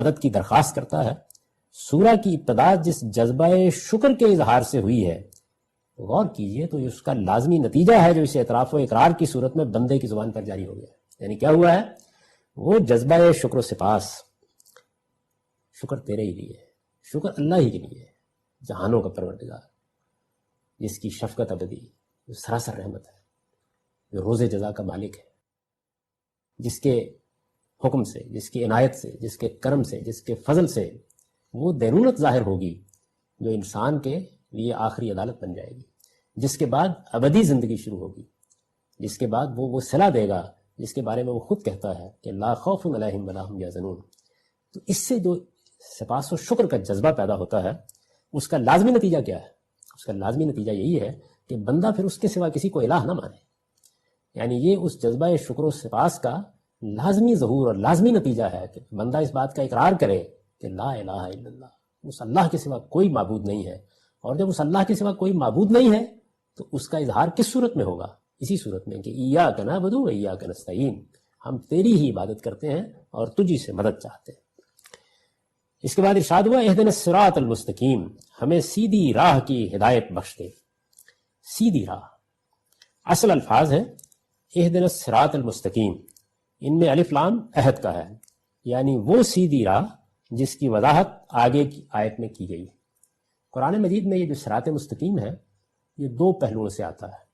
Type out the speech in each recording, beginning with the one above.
مدد کی درخواست کرتا ہے۔ سورہ کی ابتدا جس جذبہ شکر کے اظہار سے ہوئی ہے، غور کیجئے تو اس کا لازمی نتیجہ ہے جو اس اعتراف و اقرار کی صورت میں بندے کی زبان پر جاری ہو گیا ہے۔ یعنی کیا ہوا ہے؟ وہ جذبہ شکر و سپاس، شکر تیرے ہی لیے، شکر اللہ ہی کے لیے، جہانوں کا پروردگار، جس کی شفقت ابدی، جو سراسر رحمت ہے، جو روز جزا کا مالک ہے، جس کے حکم سے، جس کی عنایت سے، جس کے کرم سے، جس کے فضل سے وہ دینونت ظاہر ہوگی جو انسان کے لیے آخری عدالت بن جائے گی، جس کے بعد ابدی زندگی شروع ہوگی، جس کے بعد وہ صلہ دے گا جس کے بارے میں وہ خود کہتا ہے کہ لا خوف علیہم ولا هم یحزنون۔ تو اس سے جو سپاس و شکر کا جذبہ پیدا ہوتا ہے، اس کا لازمی نتیجہ کیا ہے؟ اس کا لازمی نتیجہ یہی ہے کہ بندہ پھر اس کے سوا کسی کو الہ نہ مانے۔ یعنی یہ اس جذبہ شکر و سپاس کا لازمی ظہور اور لازمی نتیجہ ہے کہ بندہ اس بات کا اقرار کرے کہ لا الہ الا اللہ، اس اللہ کے سوا کوئی معبود نہیں ہے۔ اور جب اس اللہ کے سوا کوئی معبود نہیں ہے تو اس کا اظہار کس صورت میں ہوگا؟ اسی صورت میں کہ ایاک نعبد و ایاک نستعین، ہم تیری ہی عبادت کرتے ہیں اور تجھی سے مدد چاہتے ہیں۔ اس کے بعد ارشاد ہوا اہدنا الصراط المستقیم، ہمیں سیدھی راہ کی ہدایت بخش دے۔ سیدھی راہ، اصل الفاظ ہیں اہدنا الصراط المستقیم، ان میں الف لام عہد کا ہے، یعنی وہ سیدھی راہ جس کی وضاحت آگے کی آیت میں کی گئی ہے۔ قرآن مجید میں یہ جو صراط مستقیم ہے یہ دو پہلوؤں سے آتا ہے۔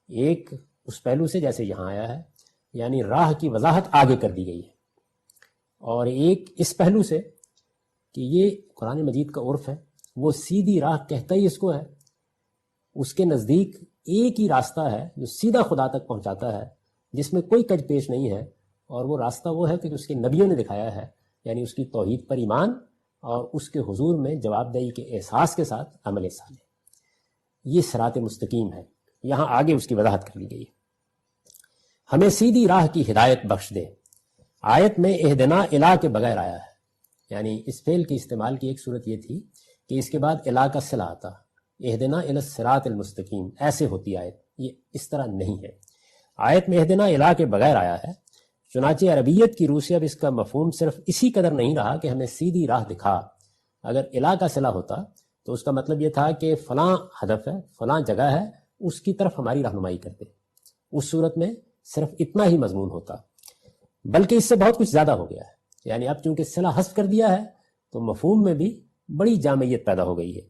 ایک اس پہلو سے جیسے یہاں آیا ہے، یعنی راہ کی وضاحت آگے کر دی گئی ہے، اور ایک اس پہلو سے کہ یہ قرآن مجید کا عرف ہے، وہ سیدھی راہ کہتا ہی اس کو ہے، اس کے نزدیک ایک ہی راستہ ہے جو سیدھا خدا تک پہنچاتا ہے، جس میں کوئی کج پیش نہیں ہے، اور وہ راستہ وہ ہے کہ جو اس کے نبیوں نے دکھایا ہے، یعنی اس کی توحید پر ایمان اور اس کے حضور میں جواب دہی کے احساس کے ساتھ عمل صالح، یہ صراط مستقیم ہے۔ یہاں آگے اس کی وضاحت کر لی گئی ہے، ہمیں سیدھی راہ کی ہدایت بخش دے۔ آیت میں اہدنا الہ کے بغیر آیا ہے، یعنی اس فعل کے استعمال کی ایک صورت یہ تھی کہ اس کے بعد الہ کا صلہ آتا، اہدنا الی الصراط المستقیم، ایسے ہوتی آیت، یہ اس طرح نہیں ہے۔ آیت میں اہدنا الہ کے بغیر آیا ہے، چنانچہ عربیت کی روح سے اب اس کا مفہوم صرف اسی قدر نہیں رہا کہ ہمیں سیدھی راہ دکھا۔ اگر الہ کا صلہ ہوتا تو اس کا مطلب یہ تھا کہ فلاں ہدف ہے، فلاں جگہ ہے، اس کی طرف ہماری رہنمائی کرتے، اس صورت میں صرف اتنا ہی مضمون ہوتا، بلکہ اس سے بہت کچھ زیادہ ہو گیا ہے۔ یعنی اب چونکہ صلہ حذف کر دیا ہے تو مفہوم میں بھی بڑی جامعیت پیدا ہو گئی ہے۔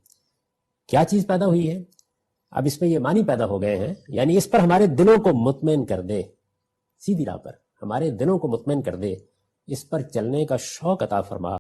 کیا چیز پیدا ہوئی ہے؟ اب اس میں یہ معنی پیدا ہو گئے ہیں، یعنی اس پر ہمارے دلوں کو مطمئن کر دے، سیدھی راہ پر ہمارے دلوں کو مطمئن کر دے، اس پر چلنے کا شوق عطا فرما۔